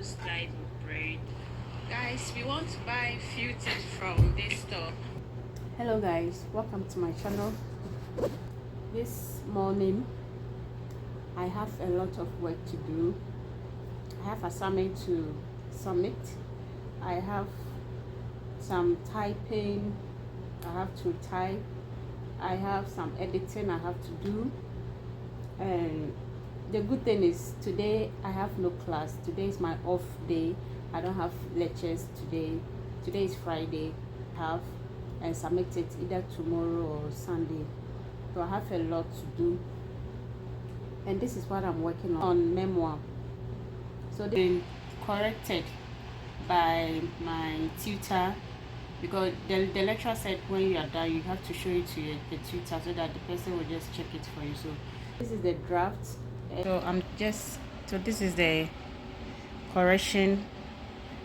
slice of bread. Guys, we want to buy few things from this store. Hello guys, welcome to my channel. This morning I have a lot of work to do. I have assignment to submit. I have some typing I have to type. I have some editing I have to do. And the good thing is today I have no class. Today is my off day. I don't have lectures today. Today is Friday. I have and submit it either tomorrow or Sunday. So I have a lot to do. And this is what I'm working on memoir. So they've been corrected by my tutor, because the lecturer said when you are done you have to show it to the tutor so that the person will just check it for you. So this is the draft. So this is the correction.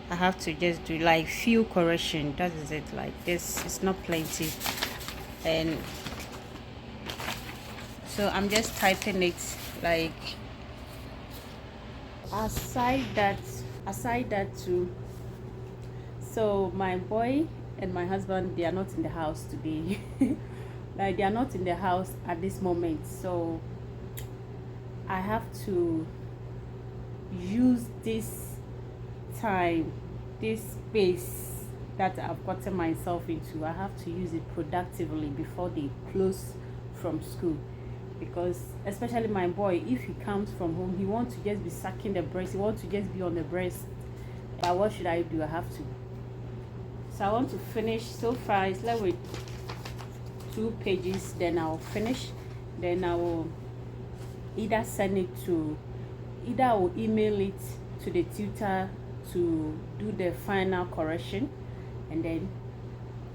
I have to just do like few correction. That is it. Like this, it's not plenty. And so I'm just typing it. Like aside that too. So my boy and my husband, they are not in the house today. Like they are not in the house at this moment. So I have to use this time, this space that I've gotten myself into. I have to use it productively before they close from school, because especially my boy, if he comes from home, he wants to just be sucking the breast, he wants to just be on the breast. But what should I do? I have to. So I want to finish. So far it's left with 2 pages. Then I'll finish. Then I will either send it to, either I will email it to the tutor to do the final correction, and then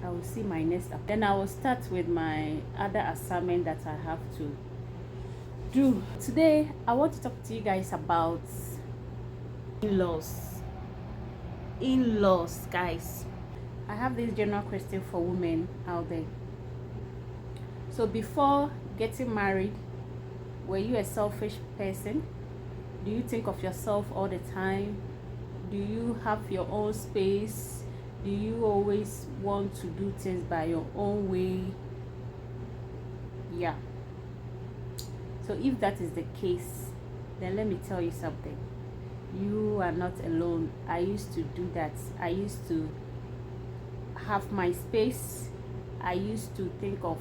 I will see my next up. Then I will start with my other assignment that I have to do. Today I want to talk to you guys about in-laws. In-laws, guys. I have this general question for women out there. So before getting married, were you a selfish person? Do you think of yourself all the time? Do you have your own space? Do you always want to do things by your own way? Yeah. So if that is the case, then let me tell you something. You are not alone. I used to do that. I used to have my space. I used to think of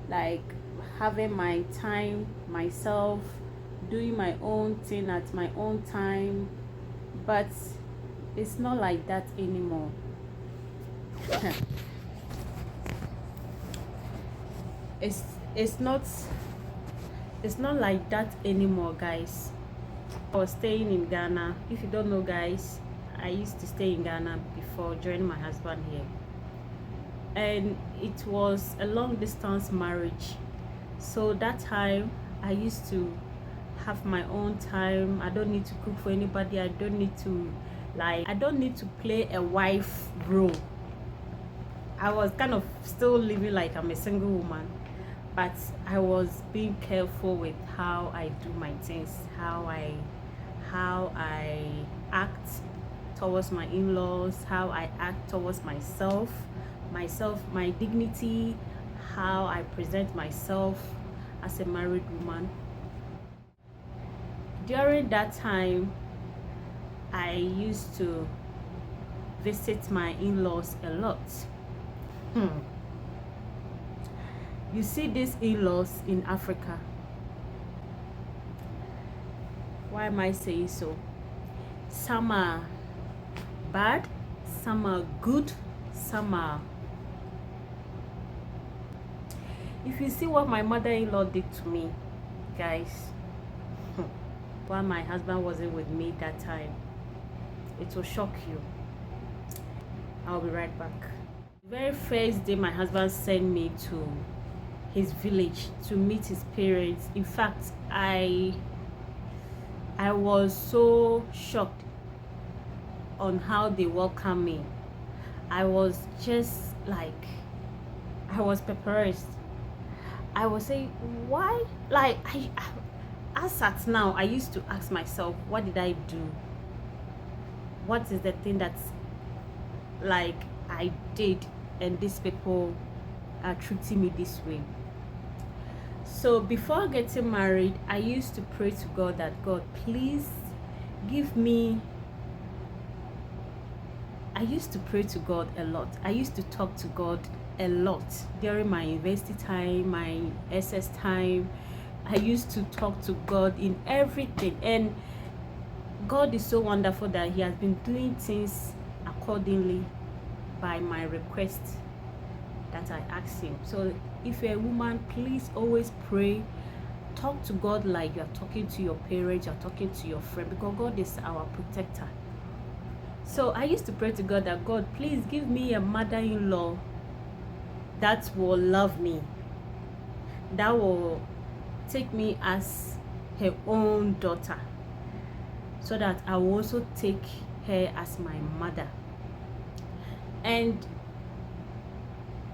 like having my time myself, doing my own thing at my own time, but it's not like that anymore. it's not like that anymore, guys. I was staying in Ghana. If you don't know, guys, I used to stay in Ghana before joining my husband here, and it was a long distance marriage. So that time I used to have my own time. I don't need to cook for anybody. I don't need to play a wife role. I was kind of still living like I'm a single woman, but I was being careful with how I do my things, how I act towards my in-laws, how I act towards myself, my dignity, how I present myself as a married woman. During that time, I used to visit my in-laws a lot. You see these in-laws in Africa. Why am I saying so? Some are bad, some are good, some are... If you see what my mother-in-law did to me, guys, while my husband wasn't with me that time, it will shock you. I'll be right back. The very first day my husband sent me to his village to meet his parents. In fact, I was so shocked on how they welcomed me. I was just like, I was perplexed. I was saying, why? Like, as at now, I used to ask myself, what did I do? What is the thing that's like I did and these people are treating me this way? So before getting married, I used to pray to God that, God, please give me. I used to pray to God a lot. I used to talk to God a lot during my university time, my SS time. I used to talk to God in everything, and God is so wonderful that He has been doing things accordingly by my request that I asked Him. So if you're a woman, please always pray. Talk to God like you're talking to your parents, you're talking to your friend, because God is our protector. So I used to pray to God that, God, please give me a mother-in-law that will love me, that will take me as her own daughter, so that I will also take her as my mother. And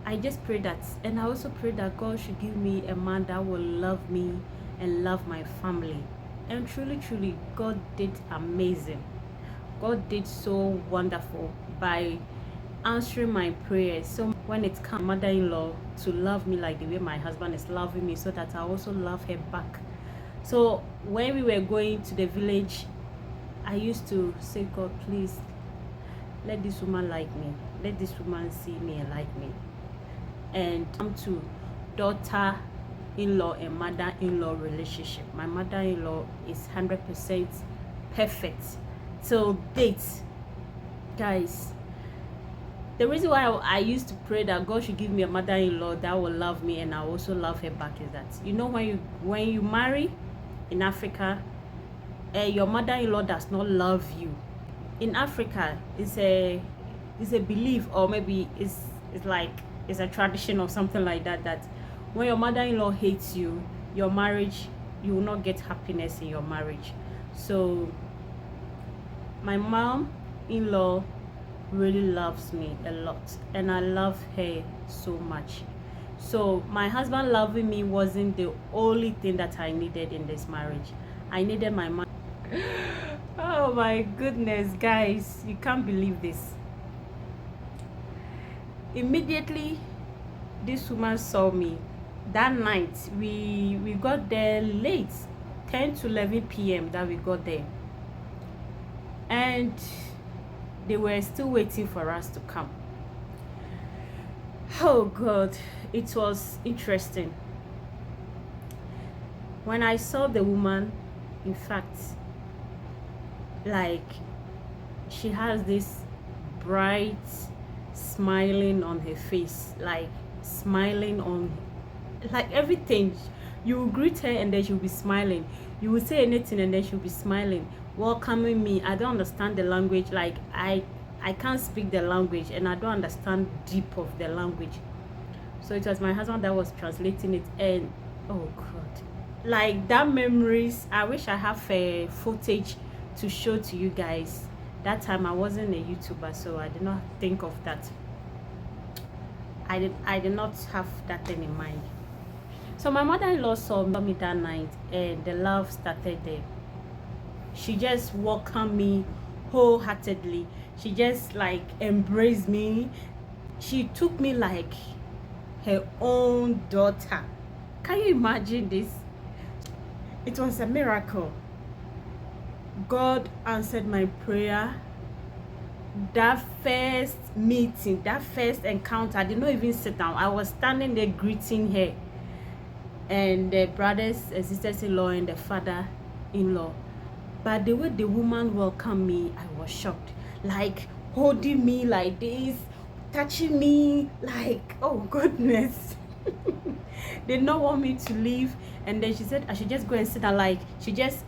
I just pray that, and I also pray that God should give me a man that will love me and love my family. And truly, God did amazing. God did so wonderful by answering my prayers. So when it comes mother-in-law to love me like the way my husband is loving me, so that I also love her back. So when we were going to the village, I used to say, God, please let this woman like me. Let this woman see me and like me. And come to daughter-in-law and mother-in-law relationship. My mother-in-law is 100% perfect till date, guys. The reason why I used to pray that God should give me a mother-in-law that will love me and I also love her back is that, you know, when you marry in Africa, your mother-in-law does not love you. In Africa, it's a belief, or maybe it's a tradition or something like that, that when your mother-in-law hates you, your marriage, you will not get happiness in your marriage. So my mom-in-law really loves me a lot, and I love her so much. So my husband loving me wasn't the only thing that I needed in this marriage. I needed my mom. Oh my goodness, guys, you can't believe this. Immediately this woman saw me that night. We got there late, 10 to 11 p.m. that we got there, and they were still waiting for us to come. Oh God, it was interesting. When I saw the woman, in fact, like, she has this bright smiling on her face, like smiling on, like, everything. You will greet her and then she'll be smiling. You will say anything and then she'll be smiling, welcoming me. I don't understand the language. Like, I can't speak the language, and I don't understand deep of the language. So it was my husband that was translating it, and oh God, like, that memories. I wish I have a footage to show to you guys. That time I wasn't a YouTuber, so I did not think of that. I did not have that thing in mind. So my mother-in-law saw me that night, and the love started there. She just welcomed me wholeheartedly. She just like embraced me. She took me like her own daughter. Can you imagine this? It was a miracle. God answered my prayer. That first meeting, that first encounter, I did not even sit down. I was standing there greeting her, and the brothers and sisters-in-law and the father-in-law. But the way the woman welcomed me, I was shocked. Like, holding me like this, touching me, like, oh goodness. They did not want me to leave. And then she said I should just go and sit down. Like, she just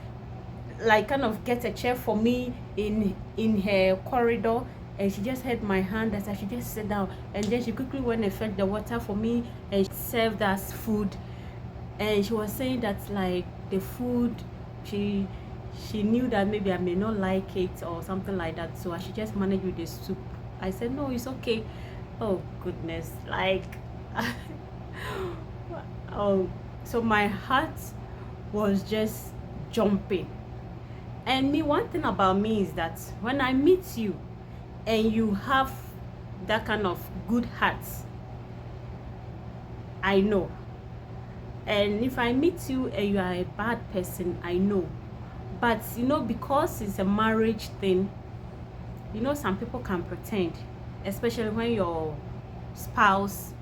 like kind of get a chair for me in her corridor, and she just held my hand that I should just sit down. And then she quickly went and fetched the water for me and served us food. And she was saying that, like, the food, she knew that maybe I may not like it or something like that, so I should just manage with the soup. I said, no, it's okay. Oh goodness, like, oh, so my heart was just jumping. And me, one thing about me is that when I meet you and you have that kind of good heart, I know. And if I meet you and you are a bad person, I know. But you know, because it's a marriage thing, you know, some people can pretend, especially when your spouse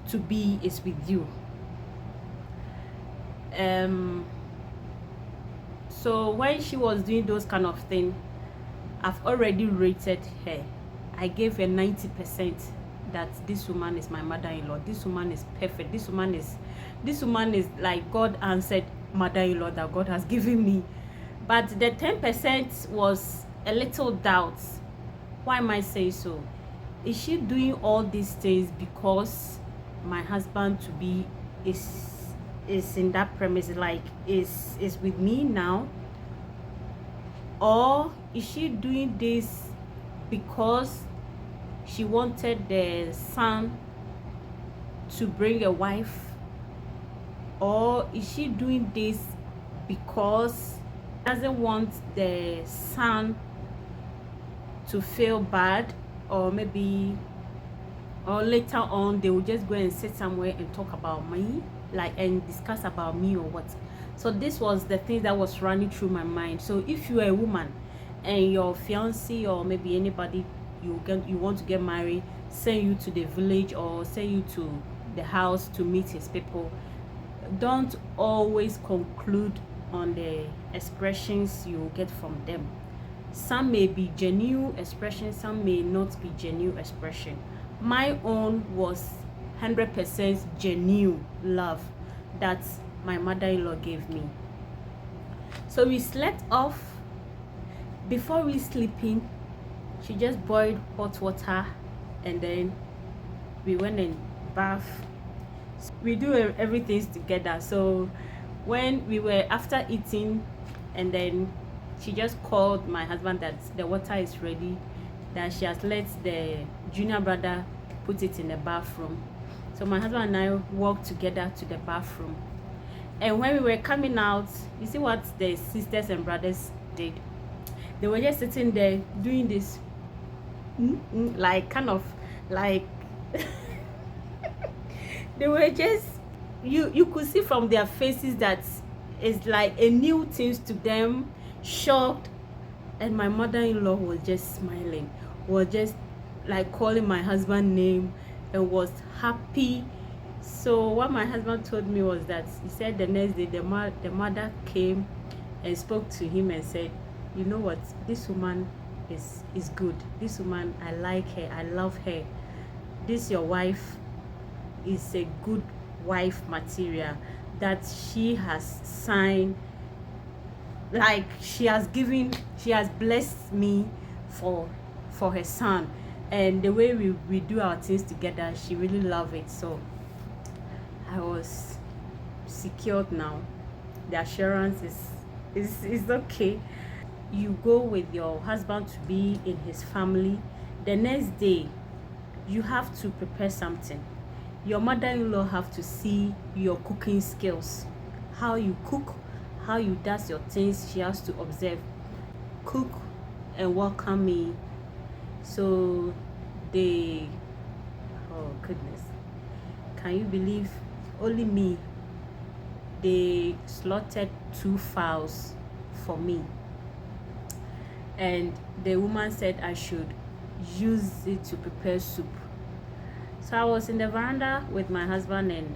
to be is with you. So when she was doing those kind of thing, I've already rated her. I gave her 90% that this woman is my mother-in-law. This woman is perfect. This woman is like God answered mother-in-law that God has given me. But the 10% was a little doubt. Why am I saying so? Is she doing all these things because my husband to be is in that premise, like is with me now? Or is she doing this because she wanted the son to bring a wife? Or is she doing this because she doesn't want the son to feel bad? Or maybe, or later on they will just go and sit somewhere and talk about me, like, and discuss about me or what. So this was the thing that was running through my mind. So if you are a woman and your fiance or maybe anybody you want to get married send you to the village or send you to the house to meet his people, don't always conclude on the expressions you get from them. Some may be genuine expression, some may not be genuine expression. My own was 100% genuine love that my mother-in-law gave me. So we slept off. Before we sleeping, she just boiled hot water and then we went and bath. We do everything together. So when we were after eating, and then she just called my husband that the water is ready, that she has let the junior brother put it in the bathroom. So my husband and I walked together to the bathroom. And when we were coming out, you see what the sisters and brothers did? They were just sitting there doing this, like kind of like they were just, you could see from their faces that it's like a new thing to them, shocked. And my mother-in-law was just smiling, was just like calling my husband's name and was happy. So what my husband told me was that he said the next day the mother came and spoke to him and said, you know what, this woman is good. This woman, I like her, I love her. This your wife is a good wife material that she has signed, like she has blessed me for her son. And the way we do our things together, she really love it. So I was secured now. The assurance is okay. You go with your husband to be in his family. The next day, you have to prepare something. Your mother-in-law have to see your cooking skills, how you cook, how you does your things. She has to observe, cook, and welcome me. So they, oh goodness, can you believe, only me, they slaughtered 2 fowls for me, and the woman said I should use it to prepare soup. So I was in the veranda with my husband, and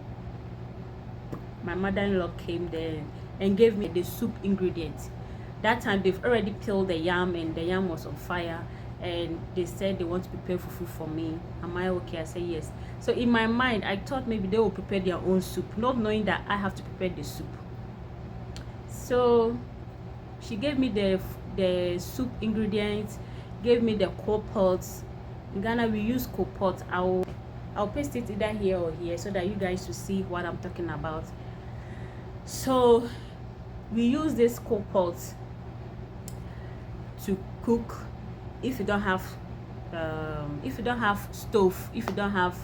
my mother-in-law came there and gave me the soup ingredients. That time they've already peeled the yam and the yam was on fire, and they said they want to prepare fufu for me. Am I okay? I said yes. So in my mind, I thought maybe they will prepare their own soup, not knowing that I have to prepare the soup. So she gave me the soup ingredients, gave me the coal pots. In Ghana we use coal pot. I'll paste it either here or here so that you guys will see what I'm talking about. So we use this coal pot to cook. If you don't have stove, if you don't have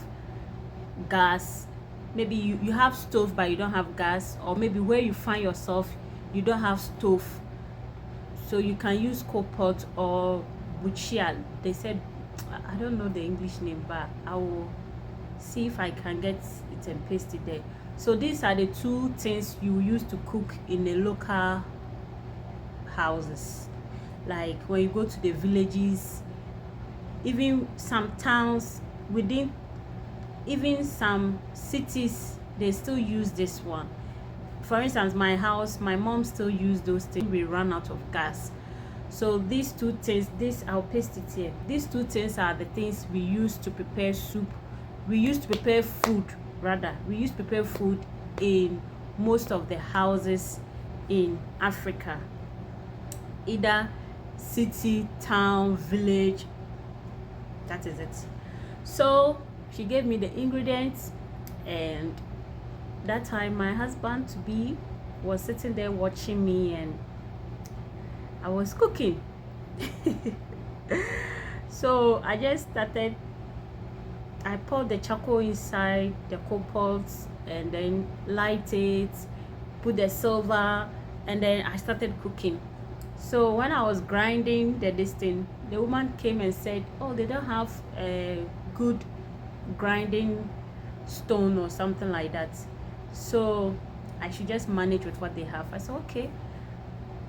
gas, maybe you have stove but you don't have gas, or maybe where you find yourself you don't have stove, so you can use coal pot or buchia. They said, I don't know the English name, but I will see if I can get it and paste it there. So these are the two things you use to cook in the local houses, like when you go to the villages, even some towns, within even some cities, they still use this one. For instance, my house, my mom still use those things. We run out of gas, so these two things, this, I'll paste it here, these two things are the things we use to prepare soup. We used to prepare food, rather we used to prepare food in most of the houses in Africa, either city, town, village. That is it. So she gave me the ingredients, and that time my husband to be was sitting there watching me, and I was cooking. So I just started, I poured the charcoal inside the coal pots and then light it, put the silver, and then I started cooking. So when I was grinding this thing, the woman came and said, oh, they don't have a good grinding stone or something like that, so I should just manage with what they have. I said okay.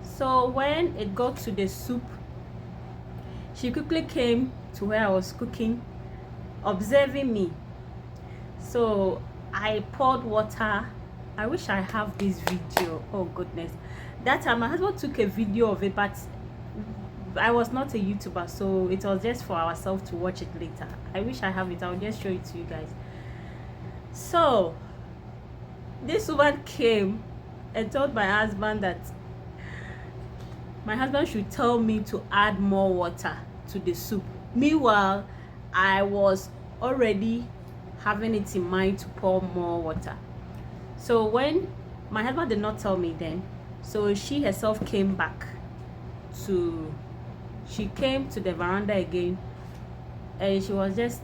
So when it got to the soup, she quickly came to where I was cooking, observing me. So I poured water. I wish I have this video. Oh goodness, that time my husband took a video of it, but I was not a YouTuber, so it was just for ourselves to watch it later. I wish I have it. I'll just show it to you guys. So this woman came and told my husband that my husband should tell me to add more water to the soup. Meanwhile, I was already having it in mind to pour more water. So when my husband did not tell me then, so she herself came back to, she came to the veranda again, and she was just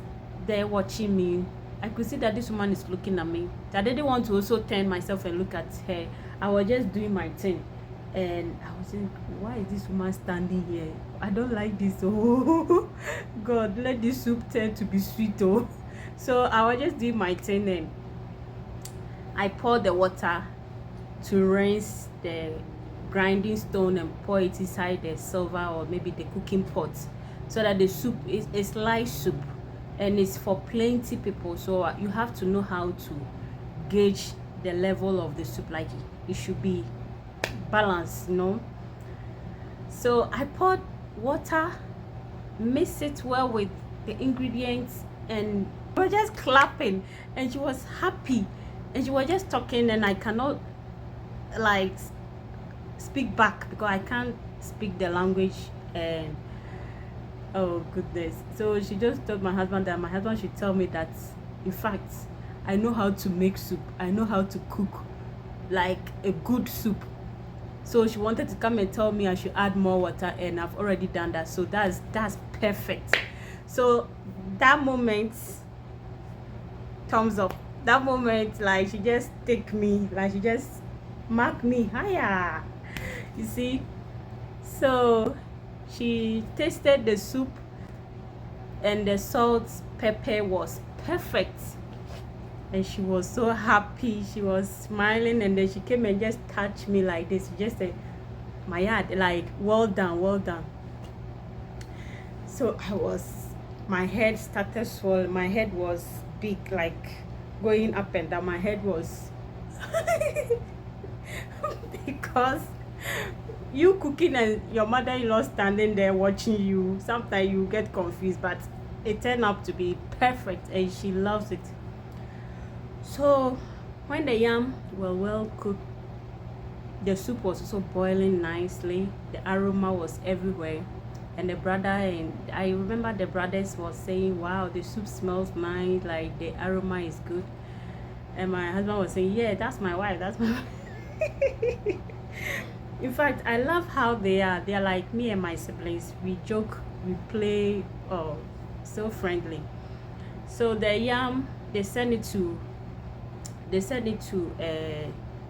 there watching me. I could see that this woman is looking at me. I didn't want to also turn myself and look at her. I was just doing my thing, and I was saying, why is this woman standing here? I don't like this. Oh God, let this soup turn to be sweet. Oh, so I was just doing my thing, and I poured the water to rinse the grinding stone and pour it inside the silver or maybe the cooking pot, so that the soup is a slice soup and it's for plenty people. So you have to know how to gauge the level of the soup, like it should be balanced, you know. So I poured water, mixed it well with the ingredients, and we were just clapping, and she was happy, and she was just talking, and I cannot like speak back because I can't speak the language. And oh goodness, so she just told my husband that my husband should tell me that in fact I know how to make soup, I know how to cook like a good soup. So she wanted to come and tell me I should add more water, and I've already done that. So that's perfect. So that moment, thumbs up. That moment, like she just take me, like she just mark me higher, you see. So she tasted the soup, and the salt pepper was perfect, and she was so happy. She was smiling, and then she came and just touched me like this. She just said, my yard, like, well done, well done. So my head started swelling. My head was big, like going up and down. My head was because you cooking and your mother-in-law standing there watching you, sometimes you get confused, but it turned out to be perfect, and she loves it. So when the yam were well cooked, the soup was also boiling nicely, the aroma was everywhere, and the brother, and I remember the brothers was saying, wow, the soup smells nice, like the aroma is good. And my husband was saying, yeah, that's my wife, that's my wife. In fact, I love how they are like me and my siblings. We joke, we play, oh, so friendly. So the yam, they send it to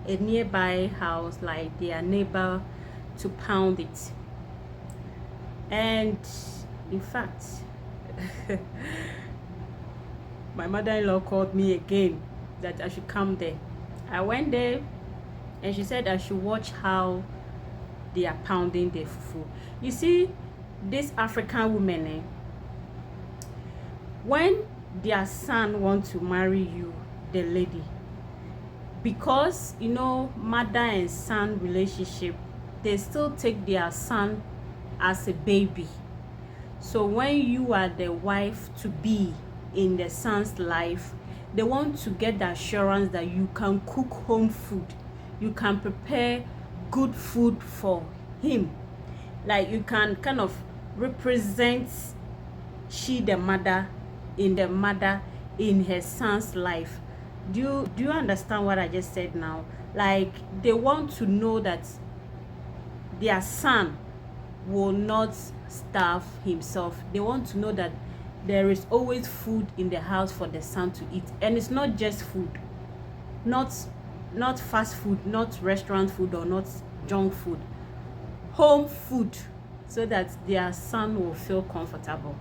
a nearby house, like their neighbor, to pound it. And in fact, my mother-in-law called me again that I should come there. I went there and she said I should watch how they are pounding the fufu. You see, this African women, when their son wants to marry you, the lady, because you know, mother and son relationship, they still take their son as a baby. So when you are the wife to be in the son's life, they want to get the assurance that you can cook home food, you can prepare good food for him, like you can kind of represent she the mother in her son's life. Do you understand what I just said now? Like, they want to know that their son will not starve himself. They want to know that there is always food in the house for the son to eat. And it's not just food, not fast food, not restaurant food, or not junk food, home food, so that their son will feel comfortable.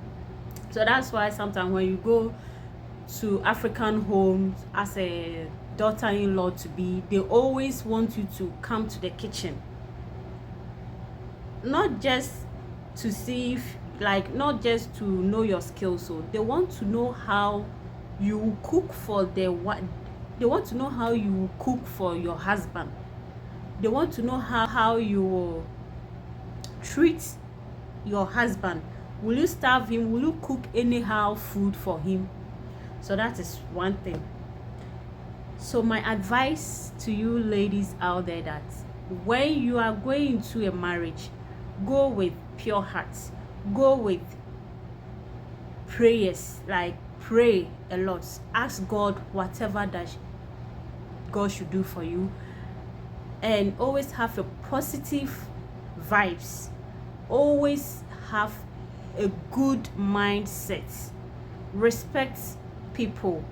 So that's why sometimes when you go to African homes as a daughter-in-law to be, they always want you to come to the kitchen, not just to see if, like, not just to know your skills. So they want to know how you cook for the what, they want to know how you cook for your husband. They want to know how you treat your husband. Will you starve him? Will you cook anyhow food for him? So that is one thing. So my advice to you ladies out there, that when you are going into a marriage, go with pure hearts, go with prayers, like pray a lot, ask God whatever that God should do for you, and always have a positive vibes, always have a good mindset, respect people,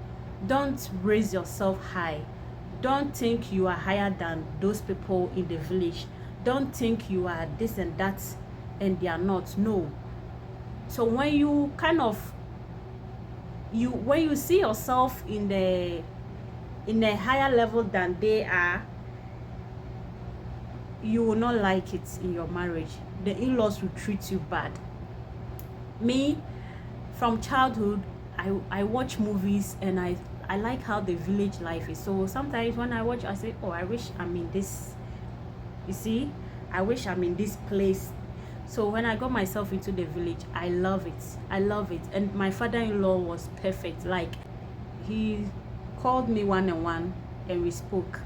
don't raise yourself high, don't think you are higher than those people in the village, don't think you are this and that and they are not. No. So when you kind of when you see yourself in a higher level than they are, you will not like it in your marriage. The in-laws will treat you bad. Me, from childhood, I watch movies and I like how the village life is. So sometimes when I watch, I say, oh, I wish I'm in this, you see, I wish I'm in this place. So when I got myself into the village, I love it. I love it. And my father-in-law was perfect. Like, he called me one-on-one and we spoke.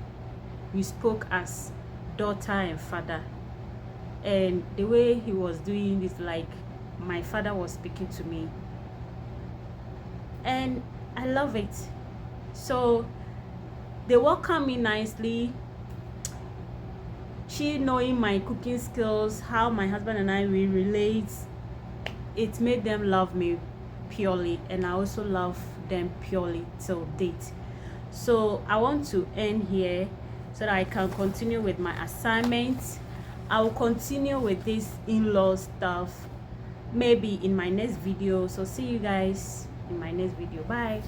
We spoke as daughter and father. And the way he was doing it, like my father was speaking to me. And I love it. So they welcome me nicely. She knowing my cooking skills, how my husband and I we relate, it made them love me purely, and I also love them purely till date. So I want to end here so that I can continue with my assignments. I will continue with this in-law stuff maybe in my next video. So see you guys in my next video. Bye.